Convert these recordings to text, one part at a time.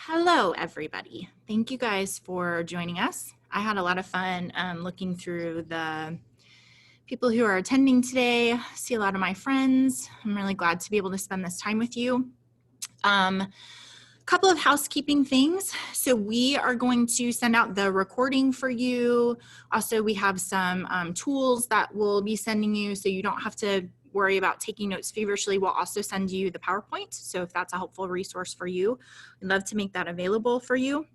Hello, everybody. Thank you guys for joining us. I had a lot of fun looking through the people who are attending today, see a lot of my friends. I'm really glad to be able to spend this time with you. Couple of housekeeping things. So we are going to send out the recording for you. Also, we have some tools that we'll be sending you so you don't have to worry about taking notes feverishly. We'll also send you the PowerPoint. So if that's a helpful resource for you, I'd love to make that available for you.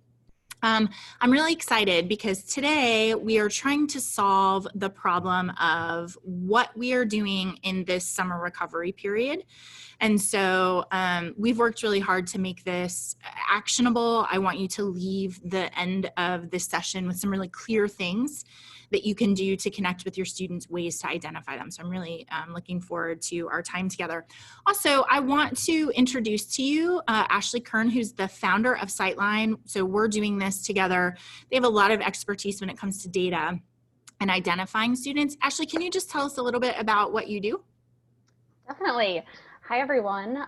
I'm really excited because today we are trying to solve the problem of what we are doing in this summer recovery period. And so we've worked really hard to make this actionable. I want you to leave the end of this session with some really clear things that you can do to connect with your students, ways to identify them. So I'm really looking forward to our time together. Also, I want to introduce to you Ashley Kern, who's the founder of Sightline. So we're doing this together. They have a lot of expertise when it comes to data and identifying students. Ashley, can you just tell us a little bit about what you do? Definitely. Hi, everyone.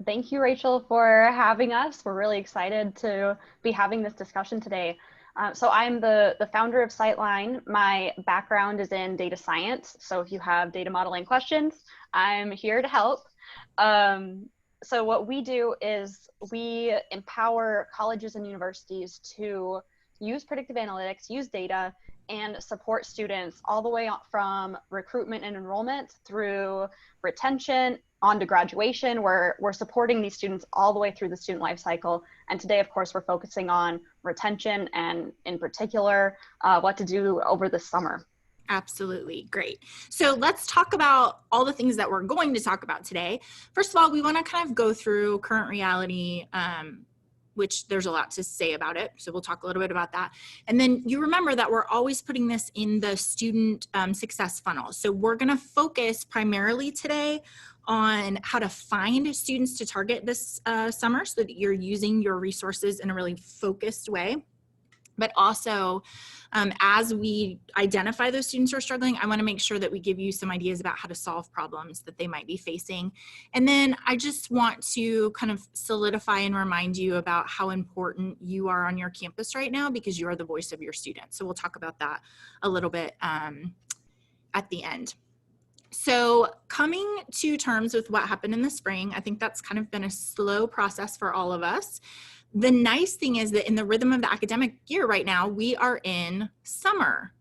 Thank you, Rachel, for having us. We're really excited to be having this discussion today. So I'm the founder of Sightline. My background is in data science. So if you have data modeling questions, I'm here to help. So what we do is we empower colleges and universities to use predictive analytics, use data, and support students all the way from recruitment and enrollment through retention on to graduation. We're supporting these students all the way through the student life cycle. And today, of course, we're focusing on retention and in particular, what to do over the summer. Absolutely. Great. So let's talk about all the things that we're going to talk about today. First of all, we want to kind of go through current reality, which there's a lot to say about it. So we'll talk a little bit about that. And then you remember that we're always putting this in the student success funnel. So we're going to focus primarily today on how to find students to target this summer so that you're using your resources in a really focused way. But also, as we identify those students who are struggling, I want to make sure that we give you some ideas about how to solve problems that they might be facing. And then I just want to kind of solidify and remind you about how important you are on your campus right now because you are the voice of your students. So we'll talk about that a little bit at the end. So coming to terms with what happened in the spring, I think that's kind of been a slow process for all of us. The nice thing is that in the rhythm of the academic year right now, we are in summer.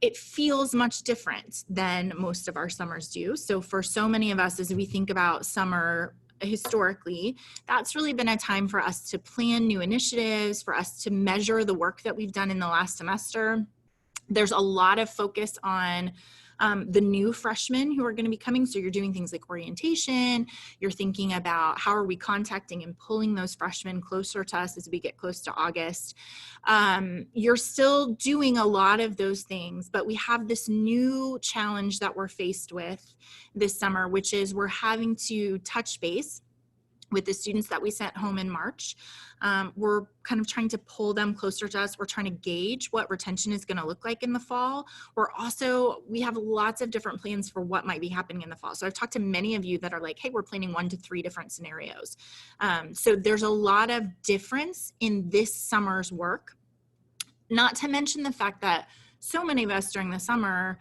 It feels much different than most of our summers do. So for so many of us, as we think about summer historically, that's really been a time for us to plan new initiatives, for us to measure the work that we've done in the last semester. There's a lot of focus on the new freshmen who are going to be coming. So you're doing things like orientation, you're thinking about how are we contacting and pulling those freshmen closer to us as we get close to August. You're still doing a lot of those things, but we have this new challenge that we're faced with this summer, which is we're having to touch base with the students that we sent home in March. We're kind of trying to pull them closer to us. We're trying to gauge what retention is going to look like in the fall. We have lots of different plans for what might be happening in the fall. So I've talked to many of you that are like, hey, we're planning 1 to 3 different scenarios. So there's a lot of difference in this summer's work, not to mention the fact that so many of us during the summer,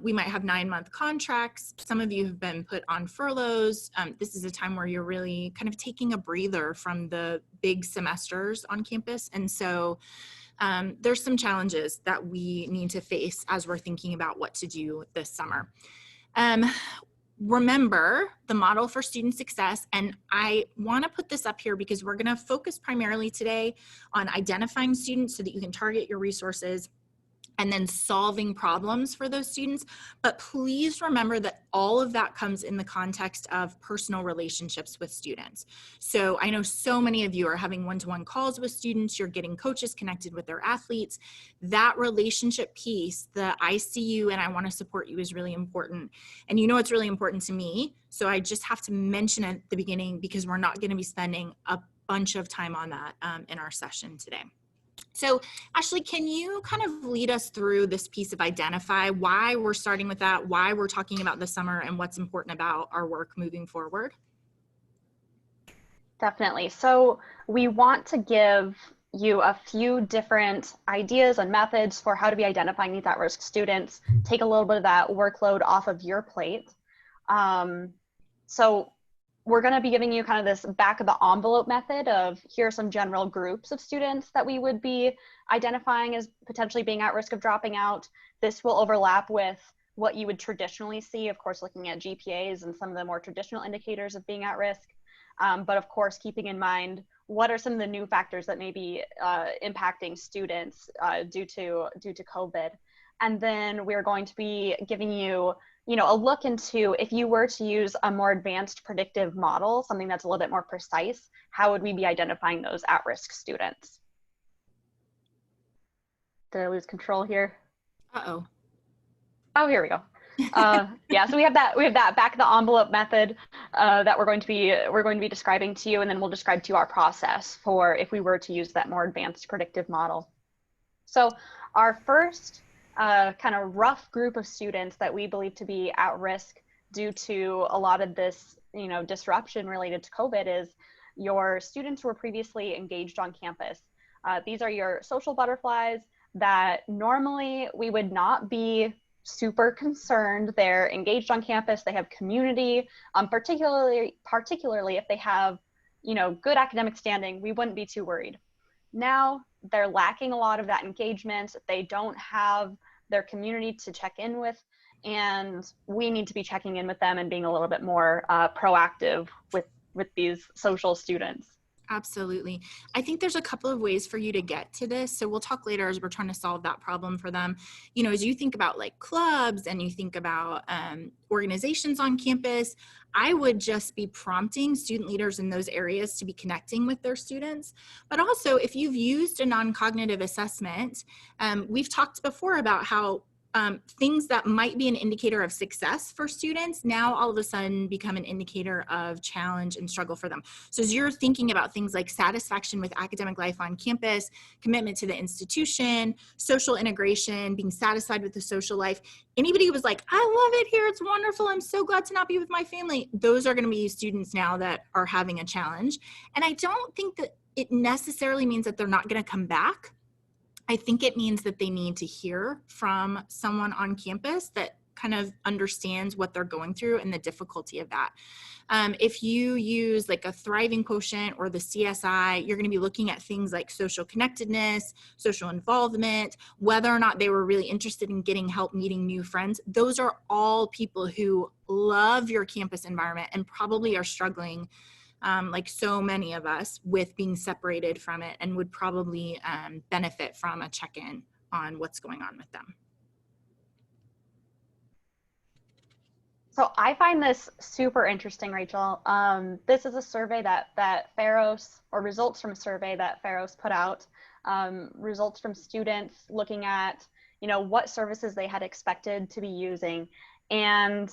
we might have 9-month contracts. Some of you have been put on furloughs. This is a time where you're really kind of taking a breather from the big semesters on campus. And so there's some challenges that we need to face as we're thinking about what to do this summer. Remember the model for student success, and I want to put this up here because we're going to focus primarily today on identifying students so that you can target your resources and then solving problems for those students. But please remember that all of that comes in the context of personal relationships with students. So I know so many of you are having one-to-one calls with students, you're getting coaches connected with their athletes. That relationship piece, the I see you and I want to support you is really important. And you know it's really important to me. So I just have to mention it at the beginning because we're not going to be spending a bunch of time on that in our session today. So Ashley, can you kind of lead us through this piece of identify, why we're starting with that, why we're talking about the summer, and what's important about our work moving forward? Definitely. So we want to give you a few different ideas and methods for how to be identifying these at-risk students, take a little bit of that workload off of your plate. So we're going to be giving you kind of this back of the envelope method of here are some general groups of students that we would be identifying as potentially being at risk of dropping out. This will overlap with what you would traditionally see, of course, looking at GPAs and some of the more traditional indicators of being at risk. But of course, keeping in mind what are some of the new factors that may be impacting students due to COVID. And then we're going to be giving you, a look into if you were to use a more advanced predictive model, something that's a little bit more precise, how would we be identifying those at-risk students? Did I lose control here? Uh-oh. Oh, here we go. Yeah, so we have that back of the envelope method that we're going to be describing to you, and then we'll describe to you our process for if we were to use that more advanced predictive model. So our first kind of rough group of students that we believe to be at risk due to a lot of this, disruption related to COVID is your students who were previously engaged on campus. These are your social butterflies that normally we would not be super concerned. They're engaged on campus, they have community, particularly if they have, good academic standing, we wouldn't be too worried. Now they're lacking a lot of that engagement. They don't have their community to check in with, and we need to be checking in with them and being a little bit more proactive with these social students. Absolutely. I think there's a couple of ways for you to get to this. So we'll talk later as we're trying to solve that problem for them. As you think about like clubs and you think about organizations on campus, I would just be prompting student leaders in those areas to be connecting with their students. But also, if you've used a non-cognitive assessment, we've talked before about how things that might be an indicator of success for students now all of a sudden become an indicator of challenge and struggle for them. So as you're thinking about things like satisfaction with academic life on campus, commitment to the institution, social integration, being satisfied with the social life, anybody who was like, I love it here, it's wonderful, I'm so glad to not be with my family, those are going to be students now that are having a challenge. And I don't think that it necessarily means that they're not going to come back. I think it means that they need to hear from someone on campus that kind of understands what they're going through and the difficulty of that. If you use like a thriving quotient or the CSI, you're going to be looking at things like social connectedness, social involvement, whether or not they were really interested in getting help meeting new friends. Those are all people who love your campus environment and probably are struggling like so many of us with being separated from it and would probably benefit from a check-in on what's going on with them. So I find this super interesting, Rachel. This is a survey that Pharos, or results from a survey that Pharos put out, results from students looking at, what services they had expected to be using. And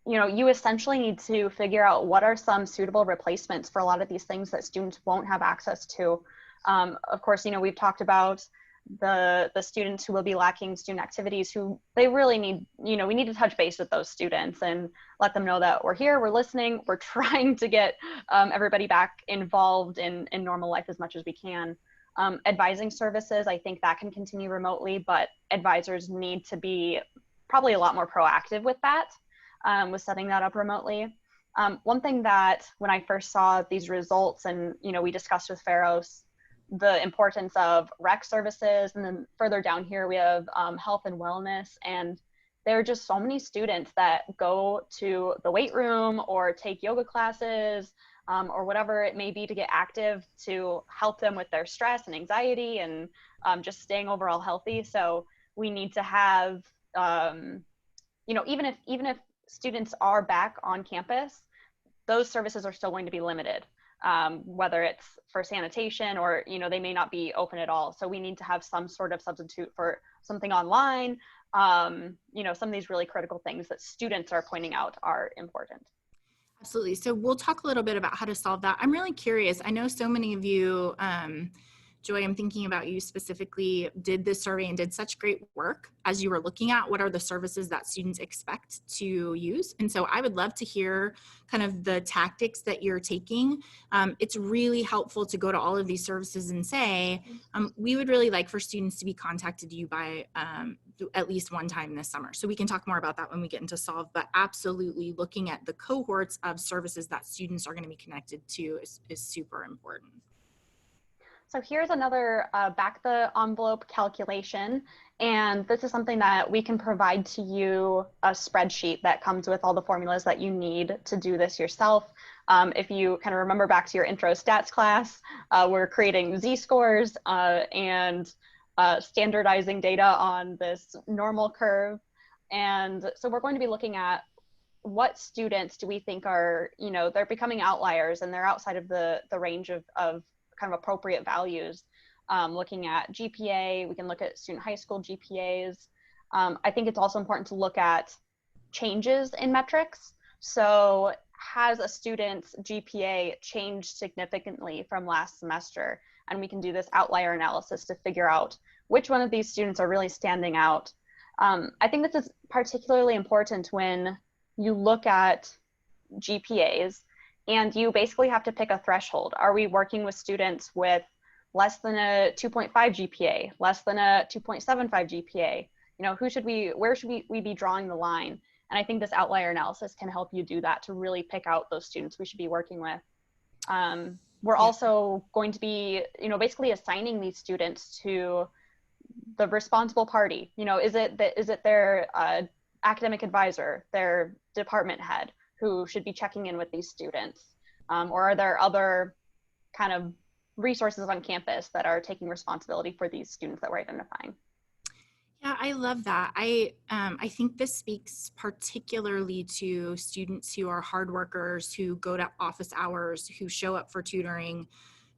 you essentially need to figure out what are some suitable replacements for a lot of these things that students won't have access to. Of course, we've talked about the students who will be lacking student activities, who they really need, we need to touch base with those students and let them know that we're here, we're listening, we're trying to get everybody back involved in normal life as much as we can. Advising services, I think that can continue remotely, but advisors need to be probably a lot more proactive with that. Was setting that up remotely. One thing that when I first saw these results and, we discussed with Pharos the importance of rec services, and then further down here we have health and wellness, and there are just so many students that go to the weight room or take yoga classes or whatever it may be to get active to help them with their stress and anxiety and just staying overall healthy. So we need to have, even if students are back on campus, those services are still going to be limited, whether it's for sanitation or, they may not be open at all. So we need to have some sort of substitute for something online. Some of these really critical things that students are pointing out are important. Absolutely. So we'll talk a little bit about how to solve that. I'm really curious. I know so many of you Joy, I'm thinking about you specifically, did this survey and did such great work as you were looking at what are the services that students expect to use. And so I would love to hear kind of the tactics that you're taking. It's really helpful to go to all of these services and say, we would really like for students to be contacted to you by at least one time this summer. So we can talk more about that when we get into Solve, but absolutely looking at the cohorts of services that students are going to be connected to is super important. So here's another back the envelope calculation. And this is something that we can provide to you, a spreadsheet that comes with all the formulas that you need to do this yourself. If you kind of remember back to your intro stats class, we're creating z-scores and standardizing data on this normal curve. And so we're going to be looking at what students do we think are, they're becoming outliers and they're outside of the range of kind of appropriate values. Looking at GPA, we can look at student high school GPAs. I think it's also important to look at changes in metrics. So has a student's GPA changed significantly from last semester? And we can do this outlier analysis to figure out which one of these students are really standing out. I think this is particularly important when you look at GPAs and you basically have to pick a threshold. Are we working with students with less than a 2.5 GPA, less than a 2.75 GPA? Where should we be drawing the line? And I think this outlier analysis can help you do that to really pick out those students we should be working with. We're also going to be, basically assigning these students to the responsible party. Is it their academic advisor, their department head, who should be checking in with these students? Or are there other kind of resources on campus that are taking responsibility for these students that we're identifying? Yeah, I love that. I think this speaks particularly to students who are hard workers, who go to office hours, who show up for tutoring,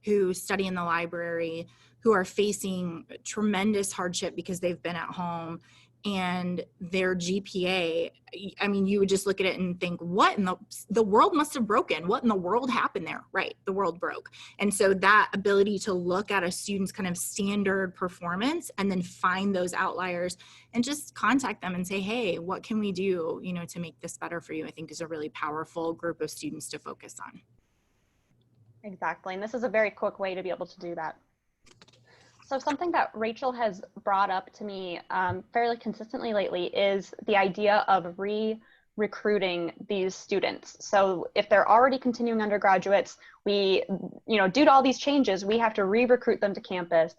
who study in the library, who are facing tremendous hardship because they've been at home, and their GPA, I mean, you would just look at it and think, what in the world must have broken? What in the world happened there? Right, the world broke. And so that ability to look at a student's kind of standard performance and then find those outliers and just contact them and say, hey, what can we do, to make this better for you, I think is a really powerful group of students to focus on. Exactly, and this is a very quick way to be able to do that. So something that Rachel has brought up to me fairly consistently lately is the idea of recruiting these students. So if they're already continuing undergraduates, we, due to all these changes, we have to re-recruit them to campus.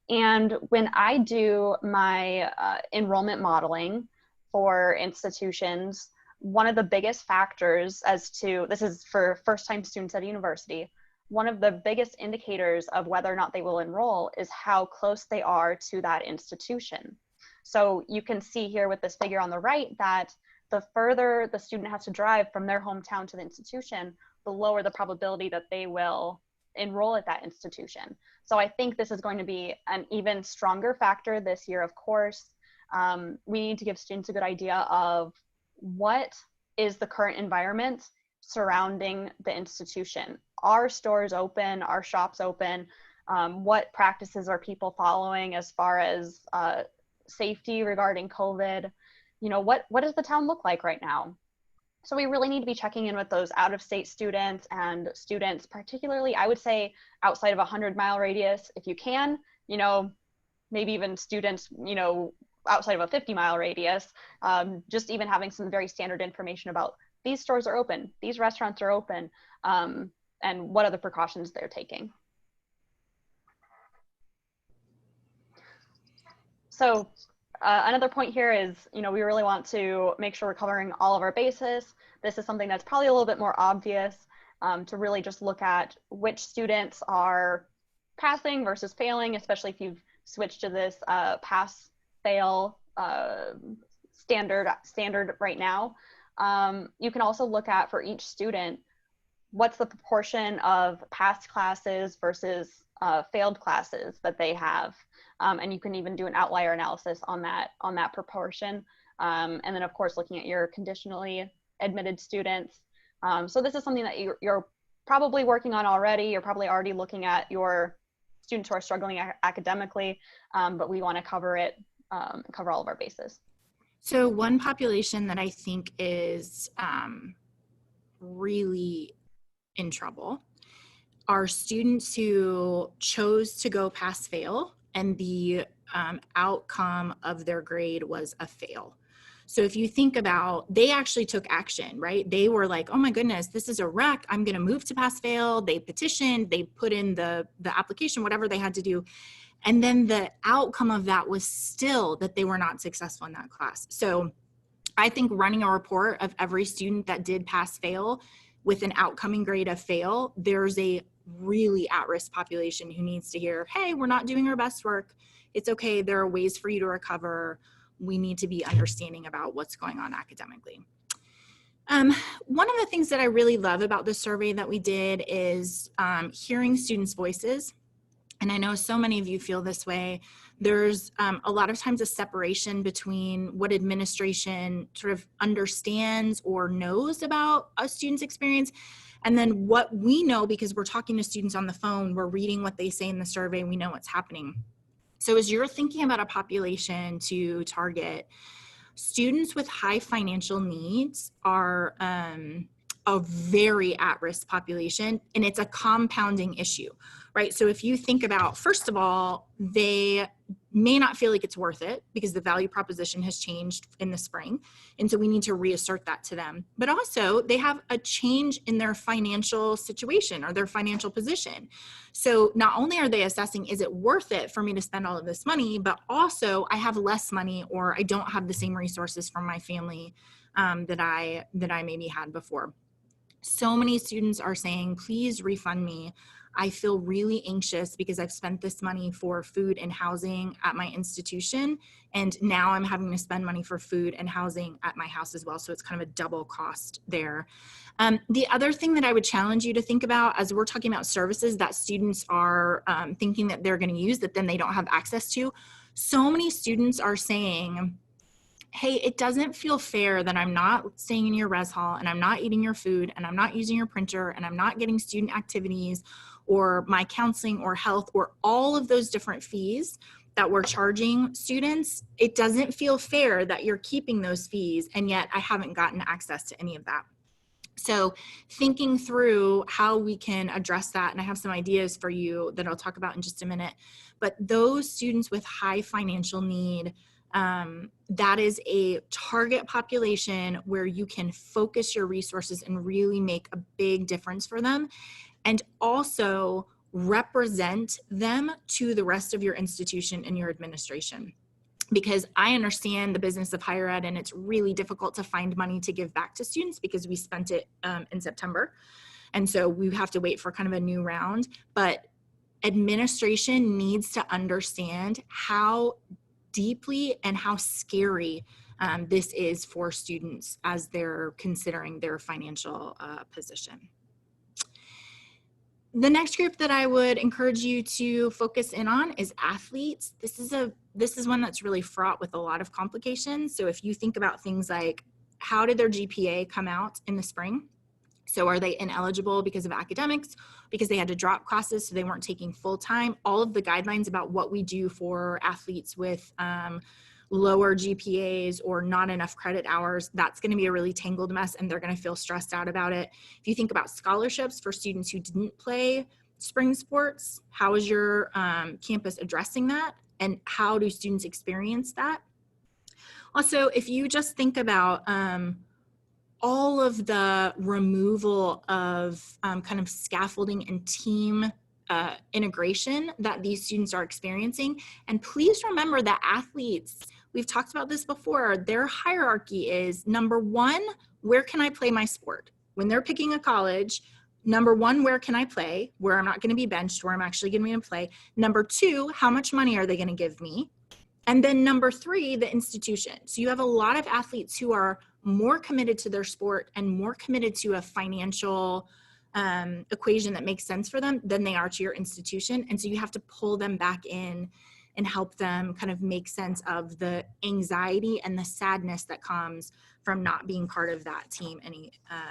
And when I do my enrollment modeling for institutions, one of the biggest factors this is for first-time students at a university, one of the biggest indicators of whether or not they will enroll is how close they are to that institution. So you can see here with this figure on the right that the further the student has to drive from their hometown to the institution, the lower the probability that they will enroll at that institution. So I think this is going to be an even stronger factor this year, of course. We need to give students a good idea of what is the current environment surrounding the institution. Are stores open? Are shops open? What practices are people following as far as safety regarding COVID? What does the town look like right now? So we really need to be checking in with those out-of-state students and students, particularly, I would say, outside of a 100-mile radius, if you can, maybe even students, outside of a 50-mile radius, just even having some very standard information about these stores are open, these restaurants are open, and what other precautions they're taking. So another point here is, we really want to make sure we're covering all of our bases. This is something that's probably a little bit more obvious, to really just look at which students are passing versus failing, especially if you've switched to this pass-fail standard right now. You can also look at, for each student, what's the proportion of passed classes versus failed classes that they have. And you can even do an outlier analysis on that proportion. And then of course, looking at your conditionally admitted students. So this is something that you're probably working on already. You're probably already looking at your students who are struggling academically, but we want to cover all of our bases. So one population that I think is really in trouble are students who chose to go pass fail, and the outcome of their grade was a fail. So if you think about, they actually took action, right? They were like, oh my goodness, this is a wreck. I'm going to move to pass fail. They petitioned, they put in the application, whatever they had to do. And then the outcome of that was still that they were not successful in that class. So I think running a report of every student that did pass fail with an outcoming grade of fail, there's a really at-risk population who needs to hear, hey, we're not doing our best work. It's okay. There are ways for you to recover. We need to be understanding about what's going on academically. One of the things that I really love about the survey that we did is hearing students' voices. And I know so many of you feel this way. There's a lot of times a separation between what administration sort of understands or knows about a student's experience, and then what we know because we're talking to students on the phone, we're reading what they say in the survey, we know what's happening. So as you're thinking about a population to target, students with high financial needs are a very at-risk population, and it's a compounding issue, right? So if you think about, first of all, they may not feel like it's worth it because the value proposition has changed in the spring. And so we need to reassert that to them. But also they have a change in their financial situation or their financial position. So not only are they assessing, is it worth it for me to spend all of this money, but also I have less money or I don't have the same resources from my family that I maybe had before. So many students are saying, please refund me. I feel really anxious because I've spent this money for food and housing at my institution, and now I'm having to spend money for food and housing at my house as well. So it's kind of a double cost there. The other thing that I would challenge you to think about as we're talking about services that students are thinking that they're going to use that then they don't have access to, so many students are saying, hey, it doesn't feel fair that I'm not staying in your res hall and I'm not eating your food and I'm not using your printer and I'm not getting student activities or my counseling or health or all of those different fees that we're charging students. It doesn't feel fair that you're keeping those fees and yet I haven't gotten access to any of that. So thinking through how we can address that, and I have some ideas for you that I'll talk about in just a minute, but those students with high financial need, that is a target population where you can focus your resources and really make a big difference for them, and also represent them to the rest of your institution and your administration. Because I understand the business of higher ed, and it's really difficult to find money to give back to students because we spent it in September. And so we have to wait for kind of a new round. But administration needs to understand how deeply and how scary this is for students as they're considering their financial position. The next group that I would encourage you to focus in on is athletes. This is one that's really fraught with a lot of complications. So if you think about things like, how did their GPA come out in the spring? So are they ineligible because of academics, because they had to drop classes so they weren't taking full time? All of the guidelines about what we do for athletes with lower GPAs or not enough credit hours, that's going to be a really tangled mess and they're going to feel stressed out about it. If you think about scholarships for students who didn't play spring sports, how is your campus addressing that? And how do students experience that? Also, if you just think about all of the removal of kind of scaffolding and team integration that these students are experiencing. And please remember that athletes, we've talked about this before, their hierarchy is number one, where can I play my sport? When they're picking a college, number one, where can I play? Where I'm not going to be benched, where I'm actually going to play. Number two, how much money are they going to give me? And then number three, the institution. So you have a lot of athletes who are more committed to their sport and more committed to a financial equation that makes sense for them than they are to your institution. And so you have to pull them back in and help them kind of make sense of the anxiety and the sadness that comes from not being part of that team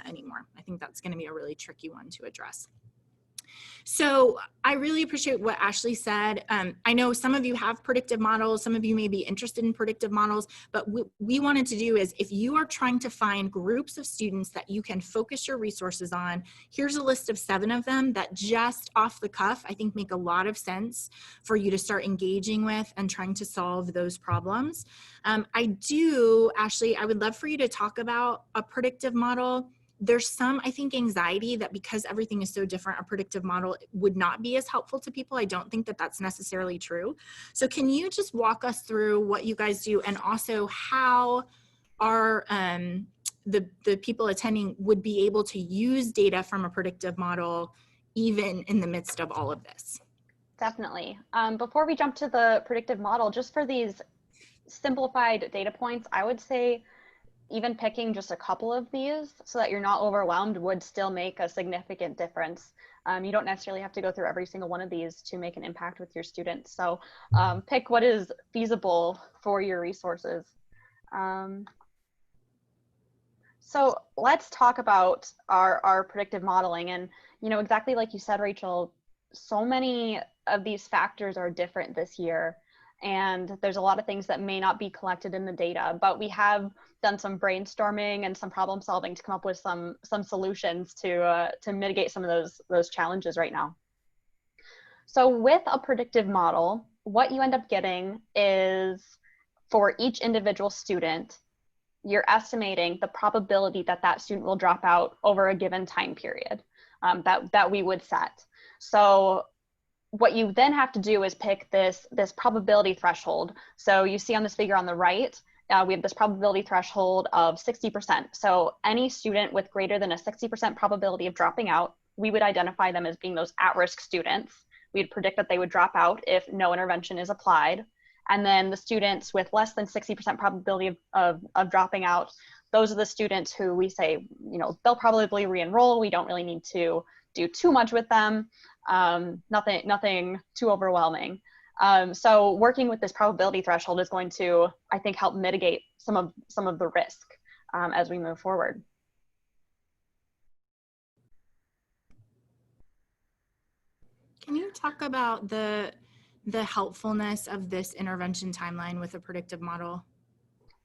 anymore. I think that's going to be a really tricky one to address. So I really appreciate what Ashley said. I know some of you have predictive models, some of you may be interested in predictive models, but what we wanted to do is if you are trying to find groups of students that you can focus your resources on, here's a list of 7 of them that just off the cuff, I think make a lot of sense for you to start engaging with and trying to solve those problems. Ashley, I would love for you to talk about a predictive model. There's some, I think, anxiety that because everything is so different, a predictive model would not be as helpful to people. I don't think that that's necessarily true. So can you just walk us through what you guys do and also how our the people attending would be able to use data from a predictive model even in the midst of all of this? Definitely. Before we jump to the predictive model, just for these simplified data points, I would say even picking just a couple of these so that you're not overwhelmed would still make a significant difference. You don't necessarily have to go through every single one of these to make an impact with your students. So pick what is feasible for your resources. So let's talk about our predictive modeling. And, you know, exactly like you said, Rachel, so many of these factors are different this year. And there's a lot of things that may not be collected in the data, but we have done some brainstorming and some problem solving to come up with some solutions to mitigate some of those challenges right now. So with a predictive model, what you end up getting is for each individual student, you're estimating the probability that that student will drop out over a given time period that we would set. So what you then have to do is pick this probability threshold. So you see on this figure on the right, we have this probability threshold of 60%. So any student with greater than a 60% probability of dropping out, we would identify them as being those at-risk students. We'd predict that they would drop out if no intervention is applied. And then the students with less than 60% probability of dropping out, those are the students who we say, you know, they'll probably re-enroll. We don't really need to do too much with them. Nothing too overwhelming. So working with this probability threshold is going to, I think, help mitigate some of the risk as we move forward. Can you talk about the helpfulness of this intervention timeline with a predictive model?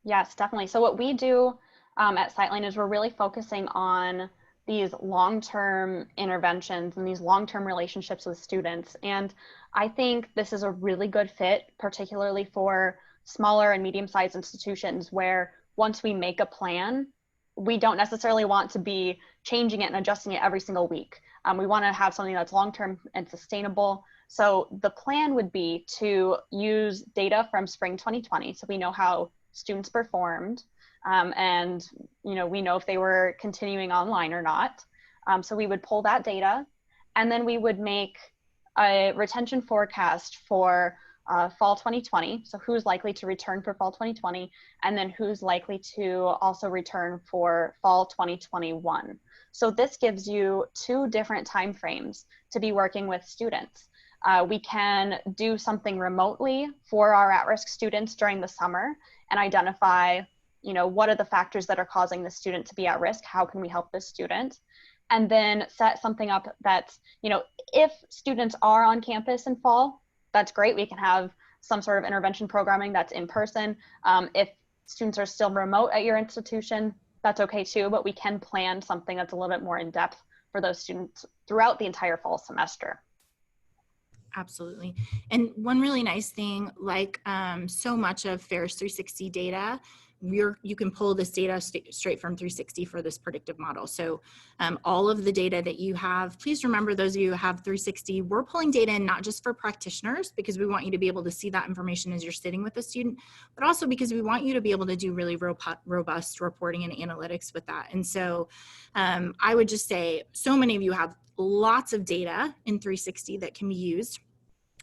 Yes, definitely. So what we do at Sightline is we're really focusing on these long-term interventions and these long-term relationships with students. And I think this is a really good fit, particularly for smaller and medium-sized institutions where once we make a plan, we don't necessarily want to be changing it and adjusting it every single week. We want to have something that's long-term and sustainable. So the plan would be to use data from spring 2020, so we know how students performed, and you know, we know if they were continuing online or not. So we would pull that data, and then we would make a retention forecast for fall 2020. So who's likely to return for fall 2020, and then who's likely to also return for fall 2021. So this gives you 2 different timeframes to be working with students. We can do something remotely for our at-risk students during the summer and identify, you know, what are the factors that are causing the student to be at risk? How can we help this student? And then set something up that's, you know, if students are on campus in fall, that's great. We can have some sort of intervention programming that's in person. If students are still remote at your institution, that's okay too, but we can plan something that's a little bit more in depth for those students throughout the entire fall semester. Absolutely. And one really nice thing, like so much of Pharos 360 data, you can pull this data straight from 360 for this predictive model. So all of the data that you have, please remember, those of you who have 360, we're pulling data in not just for practitioners, because we want you to be able to see that information as you're sitting with the student, but also because we want you to be able to do really robust reporting and analytics with that. And so I would just say, so many of you have lots of data in 360 that can be used,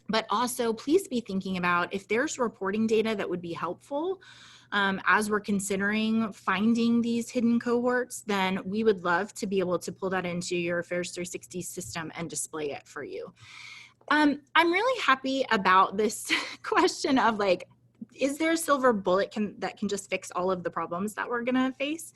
but also please be thinking about if there's reporting data that would be helpful as we're considering finding these hidden cohorts, then we would love to be able to pull that into your Pharos 360 system and display it for you. I'm really happy about this question of like is there a silver bullet that can just fix all of the problems that we're gonna face?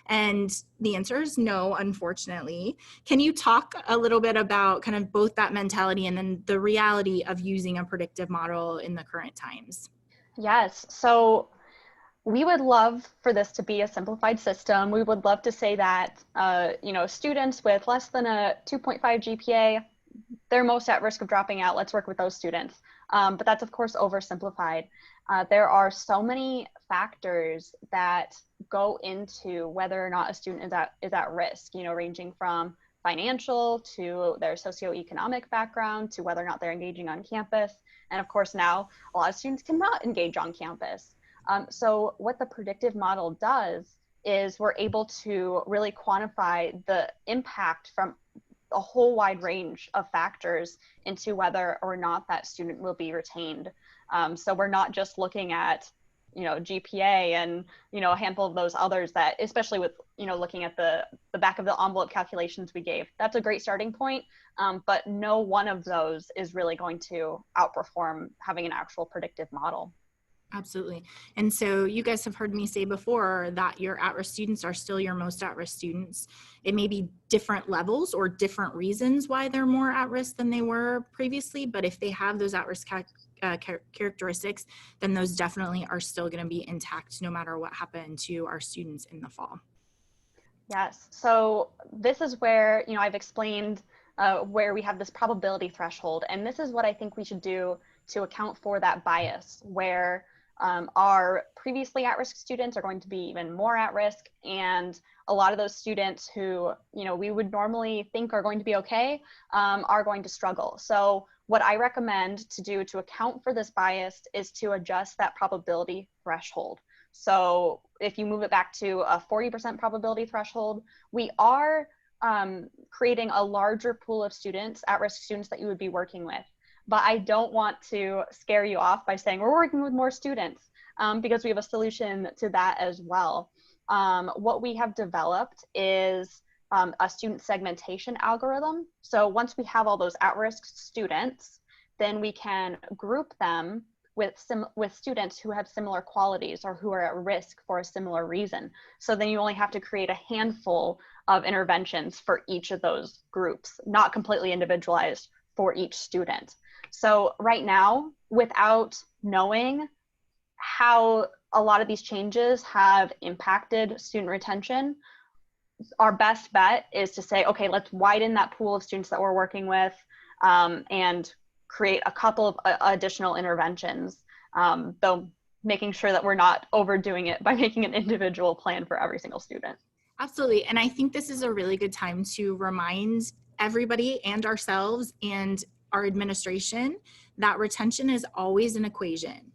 And the answer is no, unfortunately. Can you talk a little bit about kind of both that mentality and then the reality of using a predictive model in the current times? Yes. So we would love for this to be a simplified system. We would love to say that, students with less than a 2.5 GPA, they're most at risk of dropping out. Let's work with those students. But that's, of course, oversimplified. There are so many factors that go into whether or not a student is at risk, ranging from financial to their socioeconomic background to whether or not they're engaging on campus. And of course, now a lot of students cannot engage on campus. So what the predictive model does is we're able to really quantify the impact from a whole wide range of factors into whether or not that student will be retained. So we're not just looking at, GPA and, a handful of those others that, especially with, looking at the back of the envelope calculations we gave. That's a great starting point, but no one of those is really going to outperform having an actual predictive model. Absolutely. And so you guys have heard me say before that your at-risk students are still your most at-risk students. It may be different levels or different reasons why they're more at risk than they were previously, but if they have those at-risk characteristics, then those definitely are still going to be intact no matter what happened to our students in the fall. Yes. So this is where, I've explained where we have this probability threshold. And this is what I think we should do to account for that bias, where our previously at-risk students are going to be even more at risk. And a lot of those students who, we would normally think are going to be okay, are going to struggle. So what I recommend to do to account for this bias is to adjust that probability threshold. So if you move it back to a 40% probability threshold, we are creating a larger pool of students, at-risk students that you would be working with. But I don't want to scare you off by saying we're working with more students, because we have a solution to that as well. What we have developed is a student segmentation algorithm. So once we have all those at-risk students, then we can group them with students who have similar qualities or who are at risk for a similar reason. So then you only have to create a handful of interventions for each of those groups, not completely individualized for each student. So right now, without knowing how a lot of these changes have impacted student retention, our best bet is to say, okay, let's widen that pool of students that we're working with, and create a couple of additional interventions, though making sure that we're not overdoing it by making an individual plan for every single student. Absolutely. And I think this is a really good time to remind everybody and ourselves and our administration that retention is always an equation.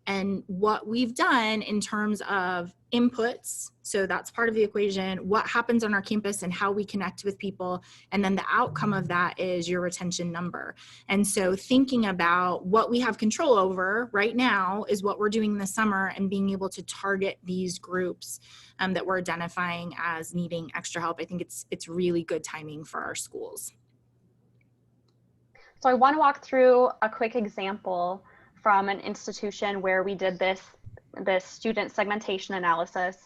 And what we've done in terms of inputs, so that's part of the equation, what happens on our campus and how we connect with people, and then the outcome of that is your retention number. And so thinking about what we have control over right now is what we're doing this summer and being able to target these groups that we're identifying as needing extra help. I think it's really good timing for our schools. So I want to walk through a quick example from an institution where we did this student segmentation analysis.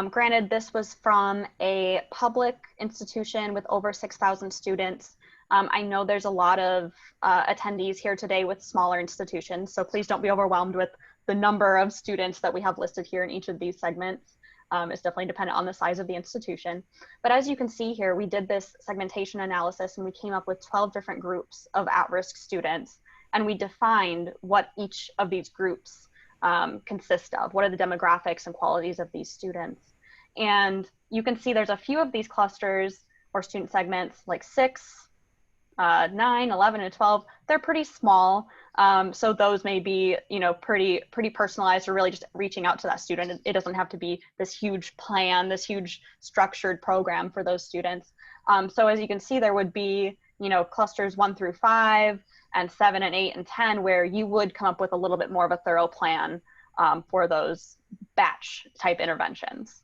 Granted, this was from a public institution with over 6,000 students. I know there's a lot of attendees here today with smaller institutions, so please don't be overwhelmed with the number of students that we have listed here in each of these segments. It's definitely dependent on the size of the institution. But as you can see here, we did this segmentation analysis and we came up with 12 different groups of at-risk students. And we defined what each of these groups consist of. What are the demographics and qualities of these students? And you can see there's a few of these clusters or student segments like 6, 9, 11, and 12. They're pretty small. So those may be, pretty personalized or really just reaching out to that student. It doesn't have to be this huge plan, this huge structured program for those students. So as you can see, there would be, clusters 1 through 5 and 7 and 8 and 10, where you would come up with a little bit more of a thorough plan for those batch type interventions.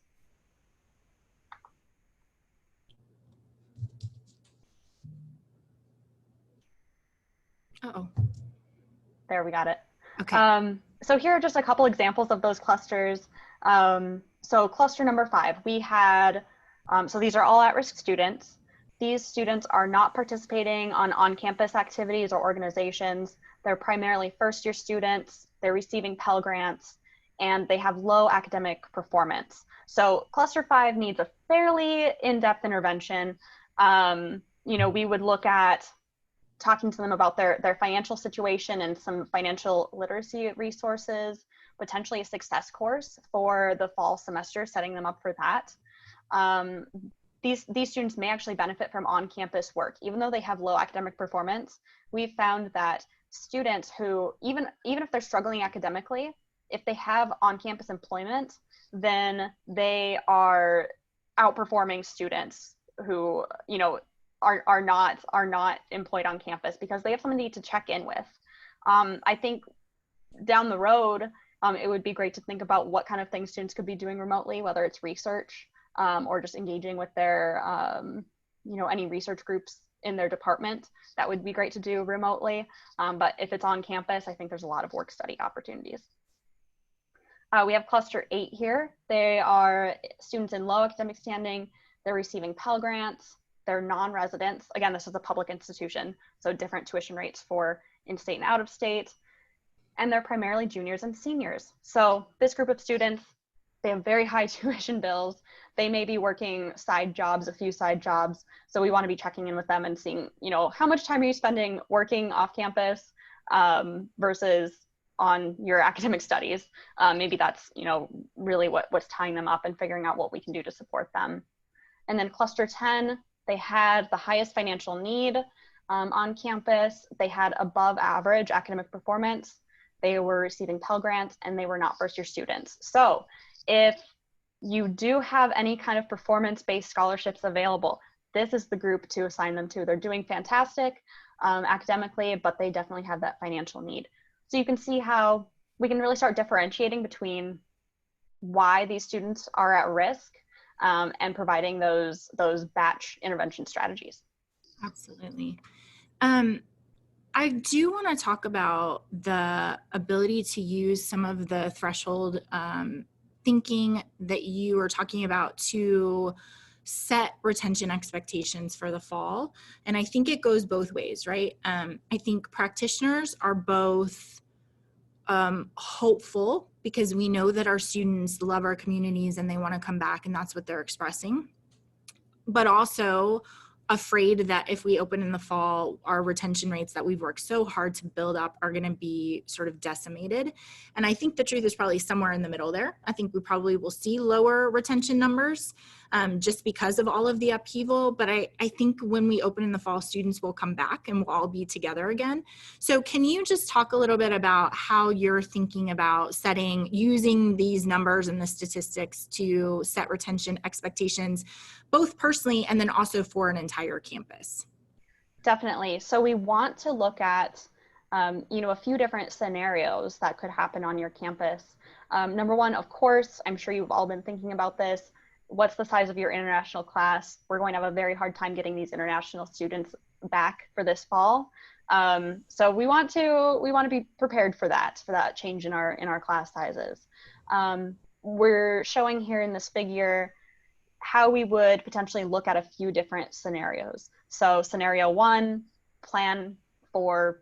Uh-oh. There, we got it. Okay. So here are just a couple examples of those clusters. So cluster number 5, we had, so these are all at-risk students. These students are not participating on-campus activities or organizations. They're primarily first-year students. They're receiving Pell Grants, and they have low academic performance. So cluster 5 needs a fairly in-depth intervention. We would look at talking to them about their financial situation and some financial literacy resources, potentially a success course for the fall semester, setting them up for that. These students may actually benefit from on-campus work. Even though they have low academic performance, we've found that students who, even if they're struggling academically, if they have on-campus employment, then they are outperforming students who, are not employed on campus because they have somebody to check in with. I think down the road, it would be great to think about what kind of things students could be doing remotely, whether it's research or just engaging with their, any research groups in their department. That would be great to do remotely. But if it's on campus, I think there's a lot of work study opportunities. We have cluster 8 here. They are students in low academic standing. They're receiving Pell Grants. They're non-residents. Again, this is a public institution, so different tuition rates for in-state and out-of-state. And they're primarily juniors and seniors. So this group of students, they have very high tuition bills. They may be working side jobs, a few side jobs. So we want to be checking in with them and seeing, how much time are you spending working off campus versus on your academic studies. Maybe that's, really what's tying them up and figuring out what we can do to support them. And then cluster 10, they had the highest financial need on campus. They had above average academic performance. They were receiving Pell Grants, and they were not first-year students. So if you do have any kind of performance-based scholarships available, this is the group to assign them to. They're doing fantastic academically, but they definitely have that financial need. So you can see how we can really start differentiating between why these students are at risk and providing those batch intervention strategies. Absolutely. I do want to talk about the ability to use some of the threshold thinking that you were talking about to set retention expectations for the fall. And I think it goes both ways, right? I think practitioners are both hopeful because we know that our students love our communities and they want to come back, and that's what they're expressing, but also afraid that if we open in the fall, our retention rates that we've worked so hard to build up are going to be sort of decimated. And I think the truth is probably somewhere in the middle there. I think we probably will see lower retention numbers just because of all of the upheaval. But I think when we open in the fall, students will come back and we'll all be together again. So can you just talk a little bit about how you're thinking about using these numbers and the statistics to set retention expectations, both personally and then also for an entire campus? Definitely. So we want to look at, a few different scenarios that could happen on your campus. Number one, of course, I'm sure you've all been thinking about this. What's the size of your international class? We're going to have a very hard time getting these international students back for this fall. So we want to be prepared for that change in our class sizes. We're showing here in this figure how we would potentially look at a few different scenarios. So scenario 1, plan for,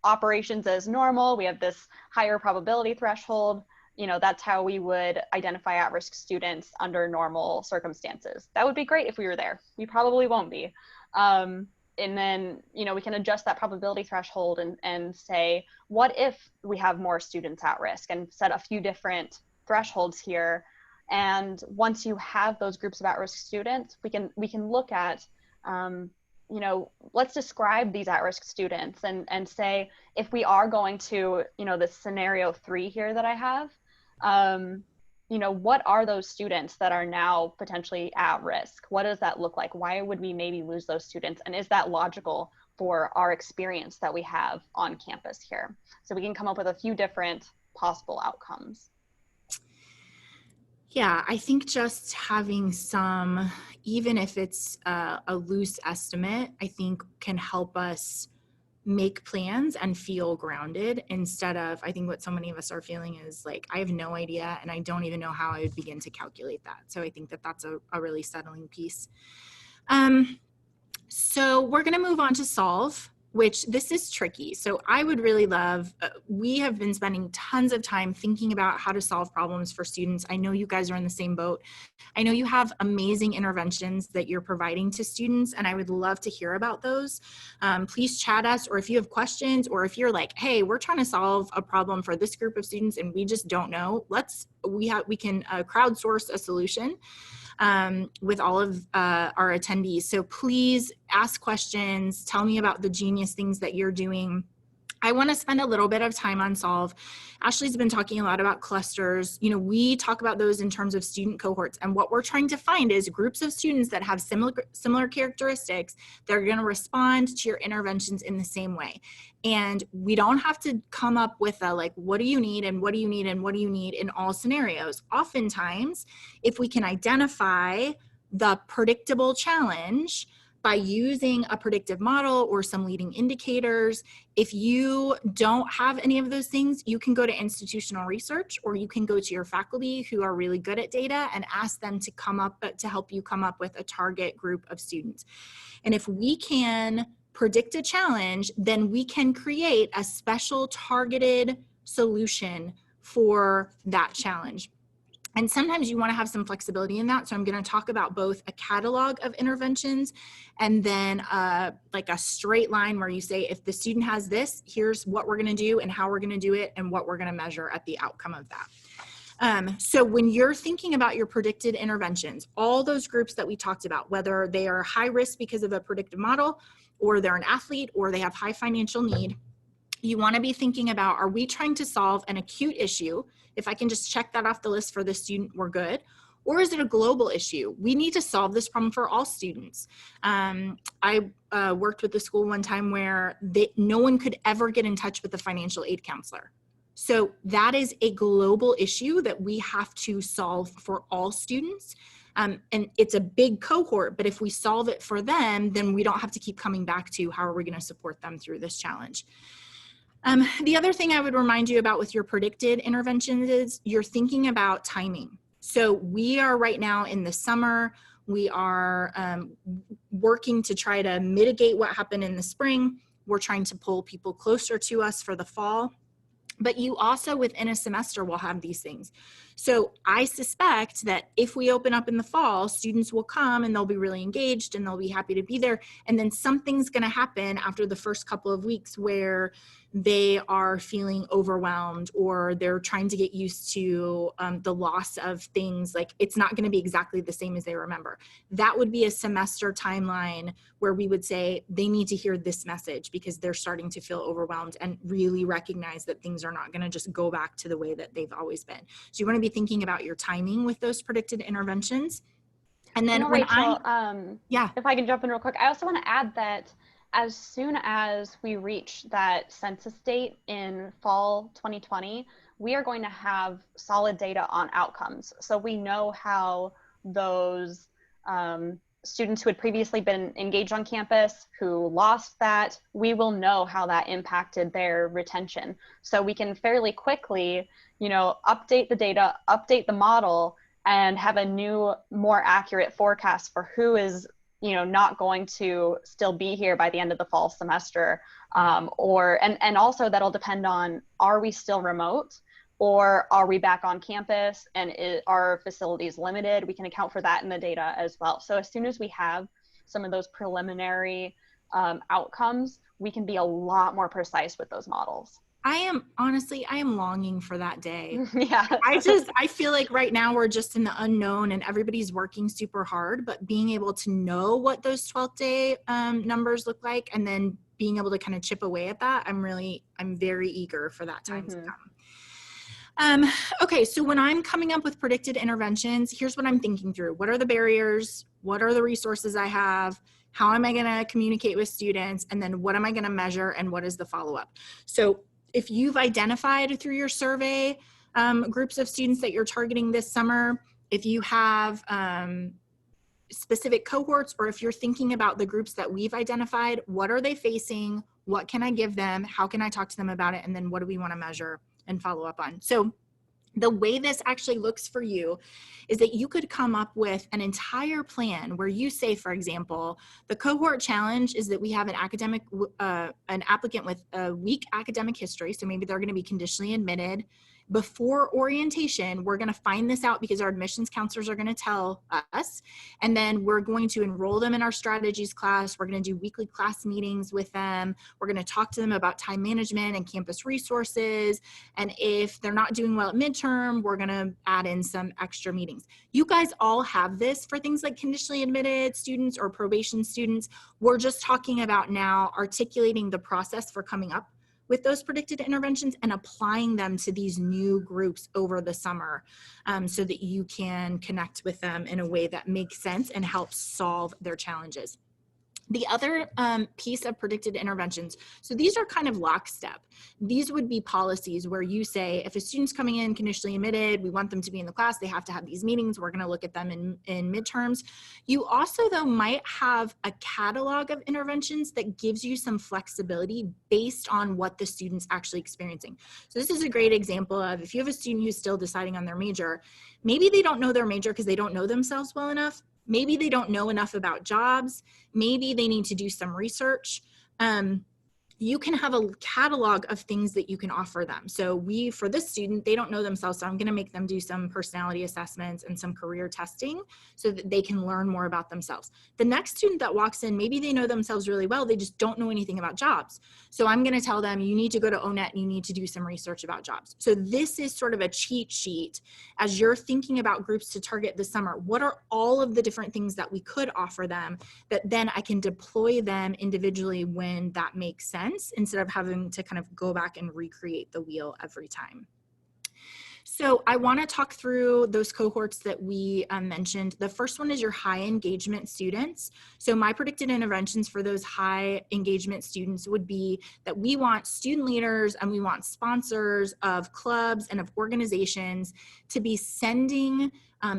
operations as normal. We have this higher probability threshold. That's how we would identify at-risk students under normal circumstances. That would be great if we were there. We probably won't be. And then, we can adjust that probability threshold and say, what if we have more students at risk, and set a few different thresholds here. And once you have those groups of at-risk students, we can look at, let's describe these at-risk students and say, if we are going to, this scenario 3 here that I have, what are those students that are now potentially at risk? What does that look like? Why would we maybe lose those students? And is that logical for our experience that we have on campus here? So we can come up with a few different possible outcomes. Yeah, I think just having some, even if it's a loose estimate, I think can help us make plans and feel grounded, instead of, I think what so many of us are feeling is like, I have no idea and I don't even know how I would begin to calculate that. So I think that that's a really settling piece. So we're going to move on to solve, which this is tricky. So I would really love, we have been spending tons of time thinking about how to solve problems for students. I know you guys are in the same boat. I know you have amazing interventions that you're providing to students, and I would love to hear about those. Please chat us, or if you have questions, or if you're like, hey, we're trying to solve a problem for this group of students and we just don't know, we can crowdsource a solution with all of our attendees. So please ask questions, tell me about the genius things that you're doing. I want to spend a little bit of time on solve. Ashley's been talking a lot about clusters. You know, we talk about those in terms of student cohorts, and what we're trying to find is groups of students that have similar characteristics that are going to respond to your interventions in the same way. And we don't have to come up with a like, what do you need and what do you need and what do you need in all scenarios. Oftentimes, if we can identify the predictable challenge by using a predictive model or some leading indicators, if you don't have any of those things, you can go to institutional research, or you can go to your faculty who are really good at data and ask them to help you come up with a target group of students. And if we can predict a challenge, then we can create a special targeted solution for that challenge. And sometimes you want to have some flexibility in that. So I'm going to talk about both a catalog of interventions and then like a straight line where you say, if the student has this, here's what we're going to do and how we're going to do it and what we're going to measure at the outcome of that. So when you're thinking about your predicted interventions, all those groups that we talked about, whether they are high risk because of a predictive model, or they're an athlete, or they have high financial need, you want to be thinking about, are we trying to solve an acute issue? If I can just check that off the list for the student, we're good. Or is it a global issue? We need to solve this problem for all students. I worked with a school one time where no one could ever get in touch with the financial aid counselor. So that is a global issue that we have to solve for all students. And it's a big cohort, but if we solve it for them, then we don't have to keep coming back to how are we going to support them through this challenge. The other thing I would remind you about with your predicted interventions is you're thinking about timing. So we are right now in the summer. We are working to try to mitigate what happened in the spring. We're trying to pull people closer to us for the fall. But you also within a semester will have these things. So I suspect that if we open up in the fall, students will come and they'll be really engaged and they'll be happy to be there. And then something's going to happen after the first couple of weeks where they are feeling overwhelmed, or they're trying to get used to the loss of things. Like, it's not going to be exactly the same as they remember. That would be a semester timeline where we would say they need to hear this message because they're starting to feel overwhelmed, and really recognize that things are not going to just go back to the way that they've always been. So you want to be thinking about your timing with those predicted interventions. And then Rachel, yeah, if I can jump in real quick, I also want to add that as soon as we reach that census date in fall 2020, we are going to have solid data on outcomes. So we know how those students who had previously been engaged on campus, who lost that, we will know how that impacted their retention. So we can fairly quickly, update the data, update the model, and have a new, more accurate forecast for who is not going to still be here by the end of the fall semester. And also that'll depend on, are we still remote, or are we back on campus, and are facilities limited? We can account for that in the data as well. So as soon as we have some of those preliminary outcomes, we can be a lot more precise with those models. I am longing for that day. Yeah. I feel like right now we're just in the unknown and everybody's working super hard, but being able to know what those 12th day numbers look like, and then being able to kind of chip away at that, I'm very eager for that time to come. Okay, so when I'm coming up with predicted interventions, here's what I'm thinking through. What are the barriers? What are the resources I have? How am I going to communicate with students? And then what am I going to measure, and what is the follow-up? So if you've identified through your survey groups of students that you're targeting this summer, if you have specific cohorts, or if you're thinking about the groups that we've identified, what are they facing? What can I give them? How can I talk to them about it? And then what do we want to measure and follow up on? So the way this actually looks for you is that you could come up with an entire plan where you say, for example, the cohort challenge is that we have an applicant with a weak academic history. So maybe they're going to be conditionally admitted. Before orientation, we're going to find this out because our admissions counselors are going to tell us, and then we're going to enroll them in our strategies class. We're going to do weekly class meetings with them. We're going to talk to them about time management and campus resources. And if they're not doing well at midterm, we're going to add in some extra meetings. You guys all have this for things like conditionally admitted students or probation students. We're just talking about now articulating the process for coming up with those predicted interventions and applying them to these new groups over the summer, so that you can connect with them in a way that makes sense and helps solve their challenges. The other piece of predicted interventions, so these are kind of lockstep. These would be policies where you say, if a student's coming in conditionally admitted, we want them to be in the class, they have to have these meetings, we're gonna look at them in midterms. You also, though, might have a catalog of interventions that gives you some flexibility based on what the student's actually experiencing. So this is a great example of, if you have a student who's still deciding on their major, maybe they don't know their major because they don't know themselves well enough. Maybe they don't know enough about jobs. Maybe they need to do some research. You can have a catalog of things that you can offer them. So for this student, they don't know themselves, so I'm going to make them do some personality assessments and some career testing so that they can learn more about themselves. The next student that walks in, maybe they know themselves really well, they just don't know anything about jobs. So I'm going to tell them, you need to go to ONET and you need to do some research about jobs. So this is sort of a cheat sheet as you're thinking about groups to target this summer. What are all of the different things that we could offer them that then I can deploy them individually when that makes sense, instead of having to kind of go back and recreate the wheel every time. So I want to talk through those cohorts that we mentioned. The first one is your high engagement students. So my predicted interventions for those high engagement students would be that we want student leaders and we want sponsors of clubs and of organizations to be sending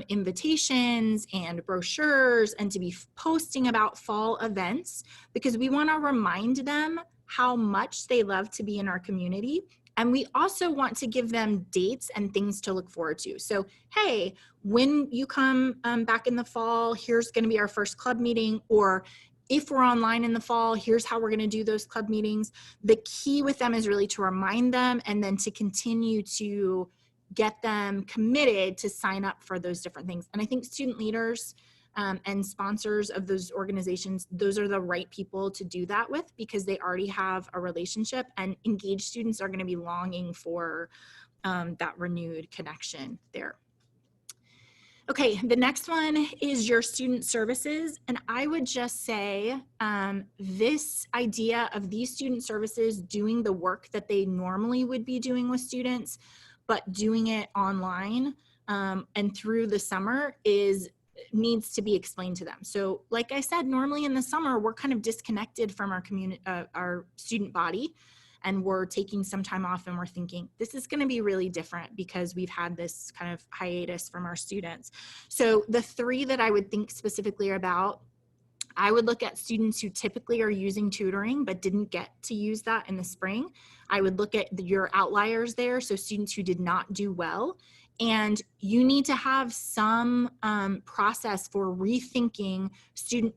invitations and brochures and to be posting about fall events, because we want to remind them how much they love to be in our community. And we also want to give them dates and things to look forward to. So, hey, when you come back in the fall, here's going to be our first club meeting, or if we're online in the fall, here's how we're going to do those club meetings. The key with them is really to remind them and then to continue to get them committed to sign up for those different things. And I think student leaders and sponsors of those organizations, those are the right people to do that with, because they already have a relationship, and engaged students are going to be longing for that renewed connection there. Okay, the next one is your student services. And I would just say this idea of these student services doing the work that they normally would be doing with students, but doing it online and through the summer needs to be explained to them. So like I said, normally in the summer, we're kind of disconnected from our community, our student body, and we're taking some time off and we're thinking, this is going to be really different because we've had this kind of hiatus from our students. So the three that I would think specifically about, I would look at students who typically are using tutoring but didn't get to use that in the spring. I would look at your outliers there, so students who did not do well. And you need to have some process for rethinking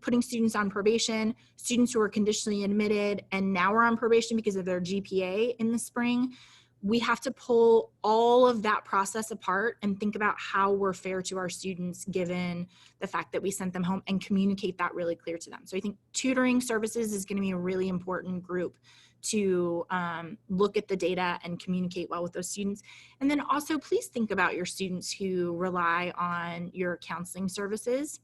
putting students on probation, students who are conditionally admitted and now are on probation because of their GPA in the spring. We have to pull all of that process apart and think about how we're fair to our students given the fact that we sent them home, and communicate that really clear to them. So I think tutoring services is going to be a really important group to look at the data and communicate well with those students. And then also please think about your students who rely on your counseling services.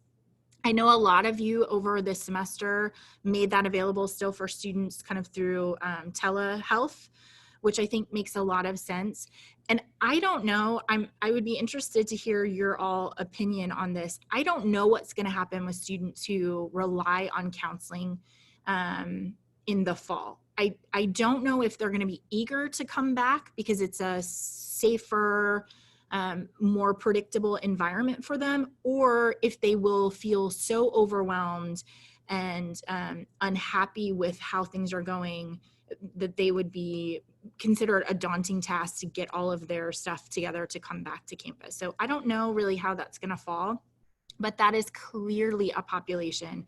I know a lot of you over this semester made that available still for students kind of through telehealth, which I think makes a lot of sense. And I don't know, I would be interested to hear your all opinion on this. I don't know what's going to happen with students who rely on counseling in the fall. I don't know if they're going to be eager to come back because it's a safer, more predictable environment for them, or if they will feel so overwhelmed and unhappy with how things are going that they would be considered a daunting task to get all of their stuff together to come back to campus. So I don't know really how that's going to fall, but that is clearly a population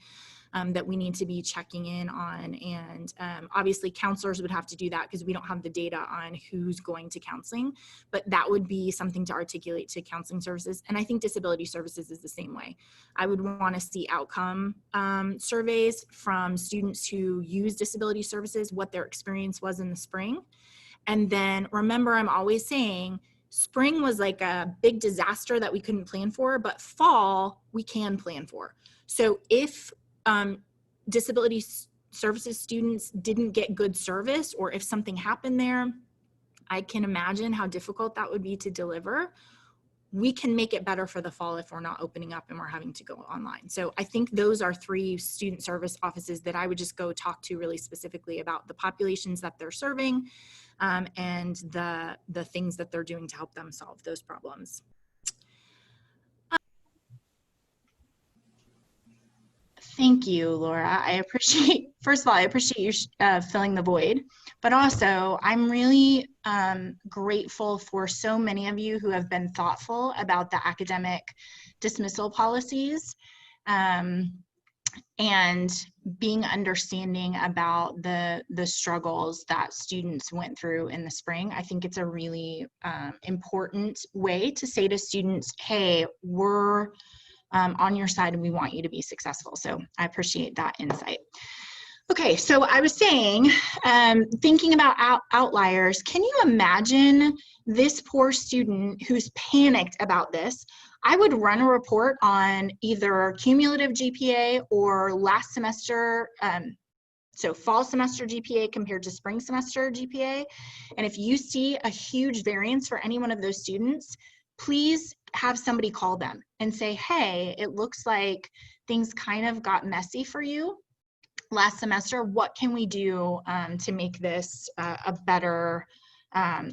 that we need to be checking in on. And obviously counselors would have to do that because we don't have the data on who's going to counseling, but that would be something to articulate to counseling services. And I think disability services is the same way. I would want to see outcome surveys from students who use disability services, what their experience was in the spring. And then remember, I'm always saying, spring was like a big disaster that we couldn't plan for, but fall we can plan for. So if disability services students didn't get good service, or if something happened there, I can imagine how difficult that would be to deliver. We can make it better for the fall if we're not opening up and we're having to go online. So I think those are 3 student service offices that I would just go talk to really specifically about the populations that they're serving and the things that they're doing to help them solve those problems. Thank you, Laura. I appreciate, first of all, I appreciate you filling the void, but also I'm really grateful for so many of you who have been thoughtful about the academic dismissal policies and being understanding about the struggles that students went through in the spring. I think it's a really important way to say to students, hey, we're on your side and we want you to be successful. So I appreciate that insight. Okay, so I was saying, thinking about outliers, can you imagine this poor student who's panicked about this? I would run a report on either cumulative GPA or last semester, so fall semester GPA compared to spring semester GPA. And if you see a huge variance for any one of those students, please have somebody call them and say, hey, it looks like things kind of got messy for you last semester. What can we do to make this a better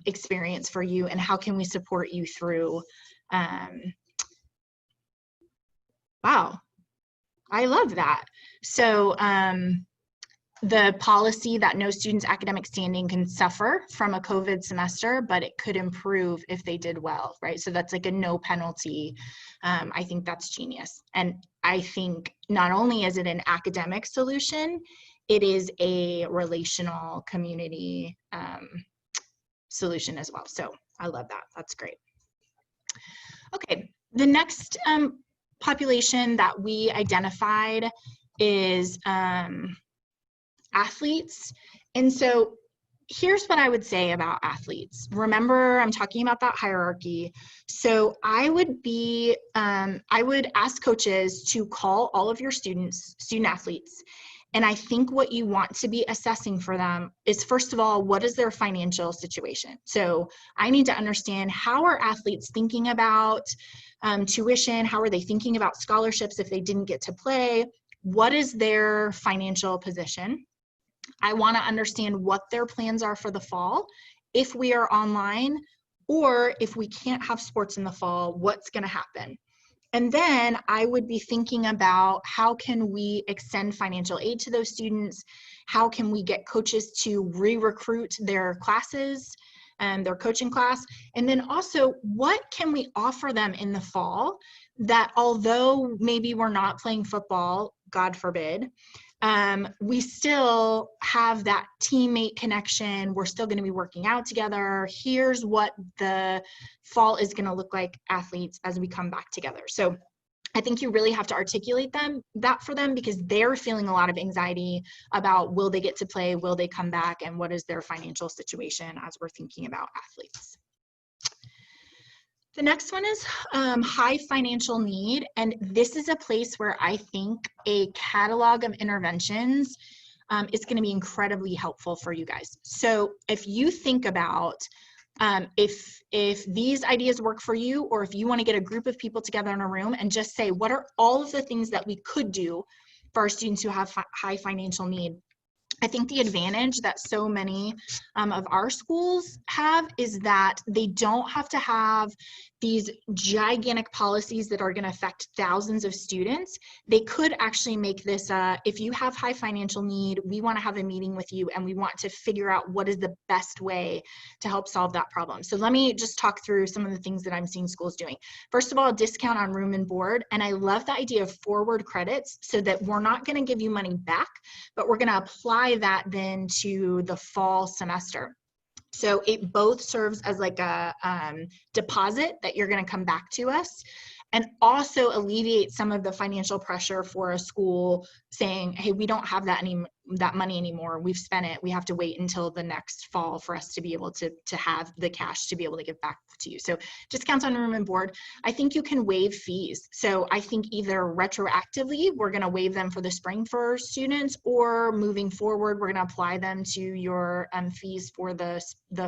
experience for you? And how can we support you through? Wow, I love that. So the policy that no student's academic standing can suffer from a COVID semester, but it could improve if they did well, right? So that's like a no penalty. I think that's genius. And I think not only is it an academic solution, it is a relational community solution as well. So I love that. That's great. Okay, the next population that we identified is athletes. And so here's what I would say about athletes. Remember, I'm talking about that hierarchy. So I would ask coaches to call all of your student athletes. And I think what you want to be assessing for them is, first of all, what is their financial situation? So I need to understand, how are athletes thinking about tuition? How are they thinking about scholarships if they didn't get to play? What is their financial position? I want to understand what their plans are for the fall, if we are online, or if we can't have sports in the fall, what's going to happen? And then I would be thinking about, how can we extend financial aid to those students? How can we get coaches to re-recruit their classes and their coaching class? And then also, what can we offer them in the fall that, although maybe we're not playing football, God forbid, we still have that teammate connection. We're still going to be working out together. Here's what the fall is going to look like, athletes, as we come back together. So I think you really have to articulate that for them, because they're feeling a lot of anxiety about, will they get to play? Will they come back? And what is their financial situation as we're thinking about athletes? The next one is high financial need. And this is a place where I think a catalog of interventions is going to be incredibly helpful for you guys. So if you think about if these ideas work for you, or if you want to get a group of people together in a room and just say, what are all of the things that we could do for our students who have high financial need? I think the advantage that so many of our schools have is that they don't have to have these gigantic policies that are going to affect thousands of students. They could actually make this, if you have high financial need, we want to have a meeting with you and we want to figure out what is the best way to help solve that problem. So let me just talk through some of the things that I'm seeing schools doing. First of all, a discount on room and board. And I love the idea of forward credits so that we're not going to give you money back, but we're going to apply that then to the fall semester. So it both serves as like a deposit that you're going to come back to us, and also alleviate some of the financial pressure for a school saying, hey, we don't have that money anymore. We've spent it. We have to wait until the next fall for us to be able to have the cash to be able to give back to you. So discounts on room and board. I think you can waive fees. So I think either retroactively, we're going to waive them for the spring for students, or moving forward, we're going to apply them to your fees for the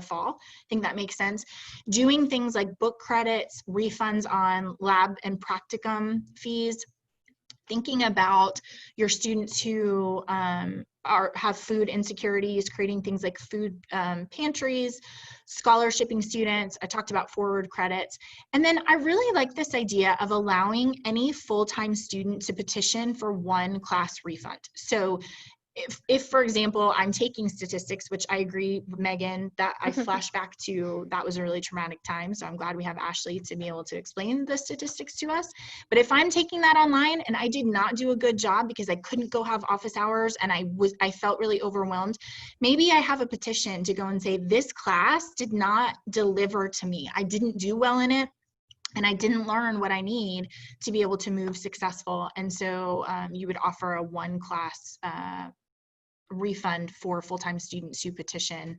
fall. I think that makes sense. Doing things like book credits, refunds on lab and practicum fees, thinking about your students who have food insecurities, creating things like food pantries, scholarshiping students. I talked about forward credits. And then I really like this idea of allowing any full-time student to petition for one class refund. So if, for example, I'm taking statistics, which I agree, Megan, that I flash back to, that was a really traumatic time. So I'm glad we have Ashley to be able to explain the statistics to us. But if I'm taking that online and I did not do a good job because I couldn't go have office hours and I felt really overwhelmed, maybe I have a petition to go and say, this class did not deliver to me. I didn't do well in it, and I didn't learn what I need to be able to move successful. And so you would offer a one class refund for full-time students who petition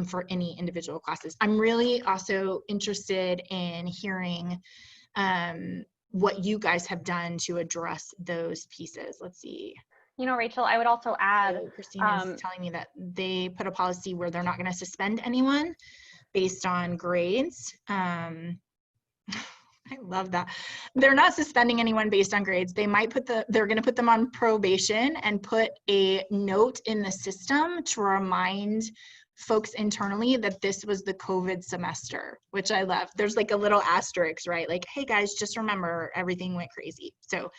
for any individual classes. I'm really also interested in hearing what you guys have done to address those pieces. Let's see. You know, Rachel, I would also add, Christina's telling me that they put a policy where they're not going to suspend anyone based on grades. I love that. They're not suspending anyone based on grades. They might they're going to put them on probation and put a note in the system to remind folks internally that this was the COVID semester, which I love. There's like a little asterisk, right? Like, hey guys, just remember everything went crazy. So,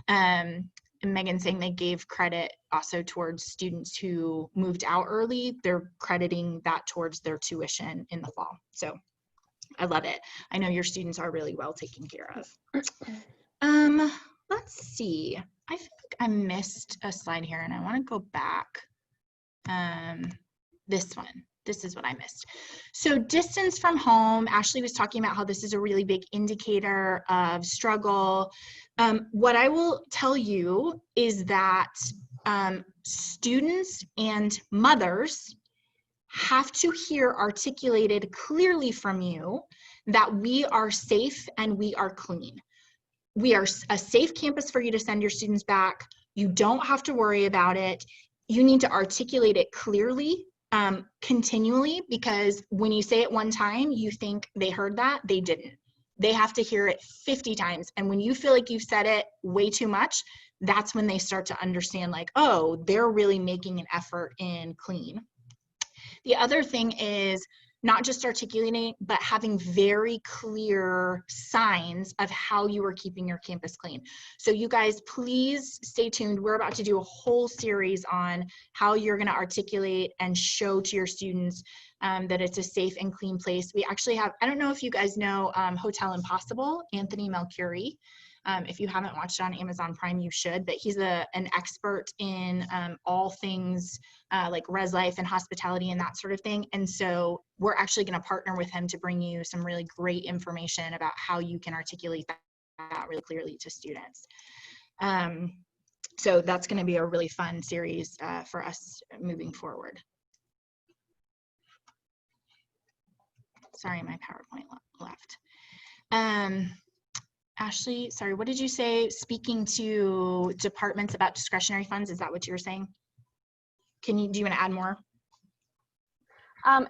and Megan saying they gave credit also towards students who moved out early. They're crediting that towards their tuition in the fall. So I love it. I know your students are really well taken care of. Let's see. I think I missed a slide here and I want to go back. This one. This is what I missed. So distance from home, Ashley was talking about how this is a really big indicator of struggle. What I will tell you is that students and mothers have to hear articulated clearly from you that we are safe and we are clean. We are a safe campus for you to send your students back. You don't have to worry about it. You need to articulate it clearly, continually, because when you say it one time, you think they heard that, they didn't. They have to hear it 50 times. And when you feel like you've said it way too much, that's when they start to understand like, oh, they're really making an effort in clean. The other thing is not just articulating, but having very clear signs of how you are keeping your campus clean. So you guys, please stay tuned. We're about to do a whole series on how you're going to articulate and show to your students that it's a safe and clean place. We actually have, I don't know if you guys know Hotel Impossible, Anthony Melchiori. If you haven't watched it on Amazon Prime, you should, but he's an expert in all things like res life and hospitality and that sort of thing. And so we're actually going to partner with him to bring you some really great information about how you can articulate that really clearly to students. So that's going to be a really fun series for us moving forward. Sorry, my PowerPoint left. Ashley, sorry, what did you say? Speaking to departments about discretionary funds, is that what you were saying? Do you want to add more?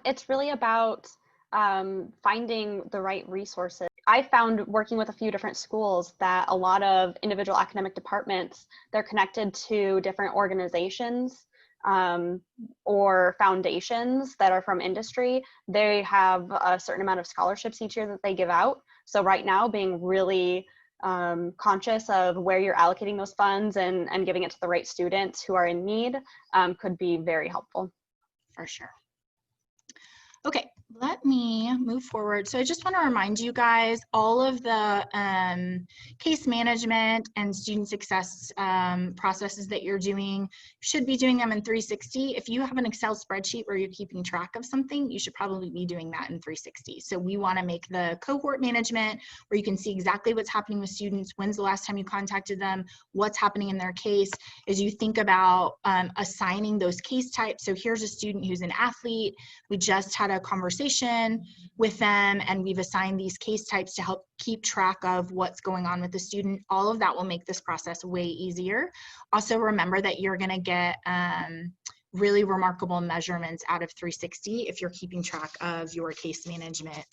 It's really about finding the right resources. I found working with a few different schools that a lot of individual academic departments, they're connected to different organizations or foundations that are from industry, they have a certain amount of scholarships each year that they give out. So right now, being really conscious of where you're allocating those funds and giving it to the right students who are in need could be very helpful. For sure. Okay, let me move forward. So I just want to remind you guys, all of the case management and student success processes that you're doing, you should be doing them in 360. If you have an Excel spreadsheet where you're keeping track of something, you should probably be doing that in 360. So we want to make the cohort management where you can see exactly what's happening with students, when's the last time you contacted them, what's happening in their case, as you think about assigning those case types. So here's a student who's an athlete. We just had a conversation with them and we've assigned these case types to help keep track of what's going on with the student. All of that will make this process way easier. Also remember that you're going to get really remarkable measurements out of 360 if you're keeping track of your case management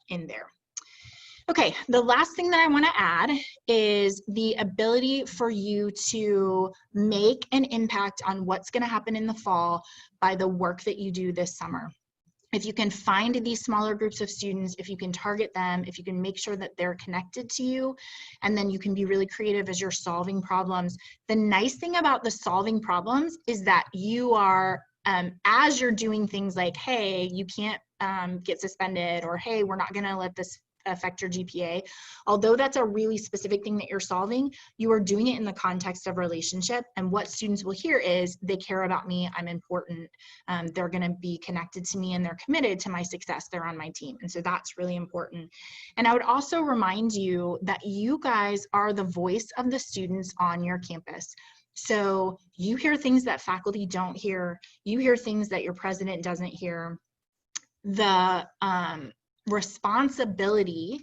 in there. Okay, the last thing that I want to add is the ability for you to make an impact on what's going to happen in the fall by the work that you do this summer. If you can find these smaller groups of students, if you can target them, if you can make sure that they're connected to you, and then you can be really creative as you're solving problems. The nice thing about the solving problems is that you are, as you're doing things like, hey, you can't get suspended, or hey, we're not gonna let this affect your GPA. Although that's a really specific thing that you're solving, you are doing it in the context of relationship. And what students will hear is they care about me, I'm important, they're going to be connected to me, and they're committed to my success, they're on my team. And so that's really important. And I would also remind you that you guys are the voice of the students on your campus. So you hear things that faculty don't hear, you hear things that your president doesn't hear. The responsibility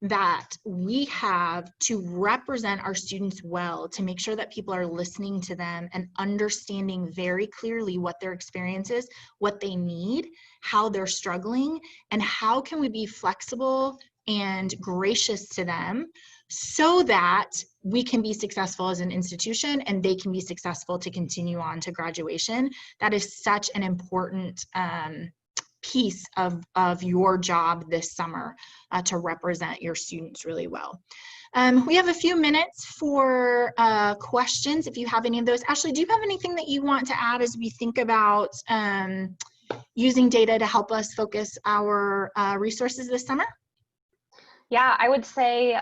that we have to represent our students well, to make sure that people are listening to them and understanding very clearly what their experience is, what they need, how they're struggling, and how can we be flexible and gracious to them so that we can be successful as an institution and they can be successful to continue on to graduation. That is such an important piece of your job this summer to represent your students really well. We have a few minutes for questions if you have any of those. Ashley, do you have anything that you want to add as we think about using data to help us focus our resources this summer? Yeah, I would say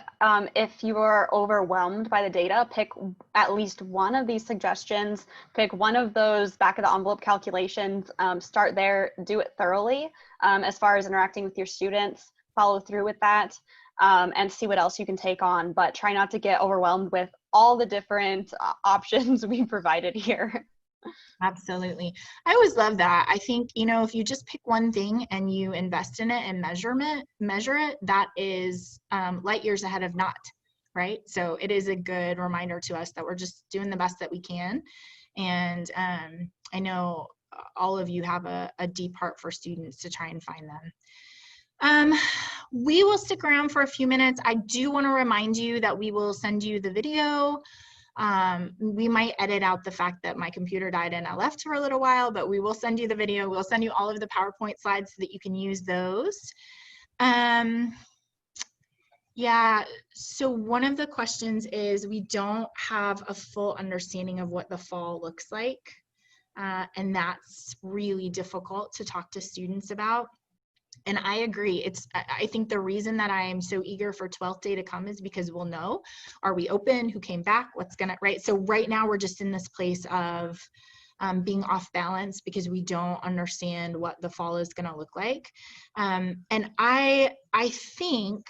if you are overwhelmed by the data, pick at least one of these suggestions, pick one of those back of the envelope calculations, start there, do it thoroughly as far as interacting with your students, follow through with that, and see what else you can take on. But try not to get overwhelmed with all the different options we provided here. Absolutely. I always love that. I think, you know, if you just pick one thing and you invest in it and measure it, that is light years ahead of not, right? So it is a good reminder to us that we're just doing the best that we can. And I know all of you have a deep heart for students to try and find them. We will stick around for a few minutes. I do want to remind you that we will send you the video. We might edit out the fact that my computer died and I left for a little while, but we will send you the video. We'll send you all of the PowerPoint slides so that you can use those. Yeah, so one of the questions is we don't have a full understanding of what the fall looks like. And that's really difficult to talk to students about. And I agree. I think the reason that I am so eager for 12th day to come is because we'll know, are we open? Who came back? What's gonna, right? So right now we're just in this place of being off balance because we don't understand what the fall is gonna look like. And I think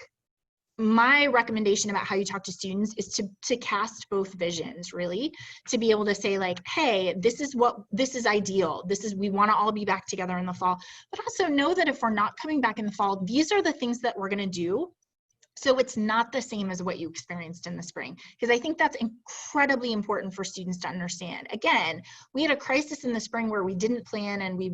my recommendation about how you talk to students is to cast both visions, really, to be able to say like, hey, this is ideal. We want to all be back together in the fall, but also know that if we're not coming back in the fall, these are the things that we're going to do. So it's not the same as what you experienced in the spring, because I think that's incredibly important for students to understand. Again, we had a crisis in the spring where we didn't plan and we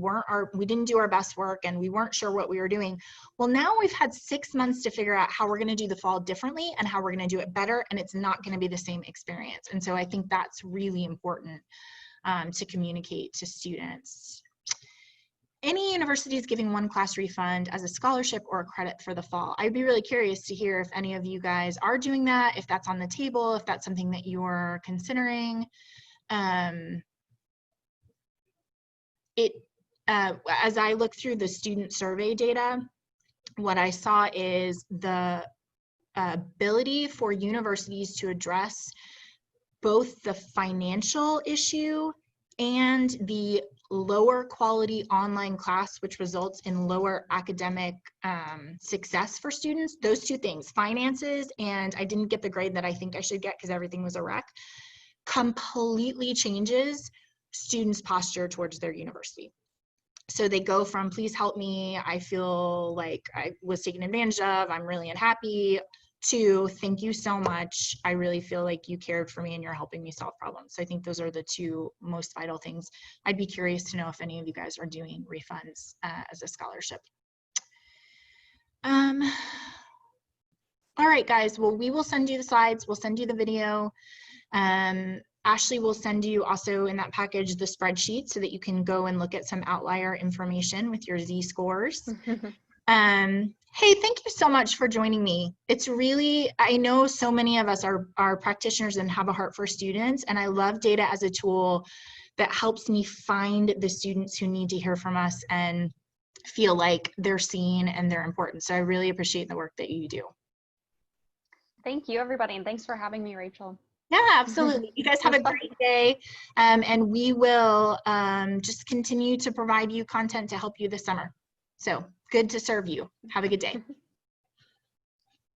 didn't do our best work and we weren't sure what we were doing. Well, now we've had 6 months to figure out how we're going to do the fall differently and how we're going to do it better, and it's not going to be the same experience. And so I think that's really important to communicate to students. Any universities giving one class refund as a scholarship or a credit for the fall? I'd be really curious to hear if any of you guys are doing that, if that's on the table, if that's something that you're considering. As I look through the student survey data, what I saw is the ability for universities to address both the financial issue and the lower quality online class, which results in lower academic success for students. Those two things, finances and I didn't get the grade that I think I should get because everything was a wreck, completely changes students' posture towards their university. So they go from, please help me, I feel like I was taken advantage of, I'm really unhappy, to thank you so much, I really feel like you cared for me and you're helping me solve problems. So I think those are the two most vital things. I'd be curious to know if any of you guys are doing refunds as a scholarship. All right, guys, well, we will send you the slides, we'll send you the video. Ashley will send you also in that package the spreadsheet so that you can go and look at some outlier information with your Z-scores. Hey, thank you so much for joining me. It's really, I know so many of us are practitioners and have a heart for students, and I love data as a tool that helps me find the students who need to hear from us and feel like they're seen and they're important. So I really appreciate the work that you do. Thank you, everybody, and thanks for having me, Rachel. Yeah, absolutely. You guys have a great day, and we will just continue to provide you content to help you this summer. So good to serve you. Have a good day.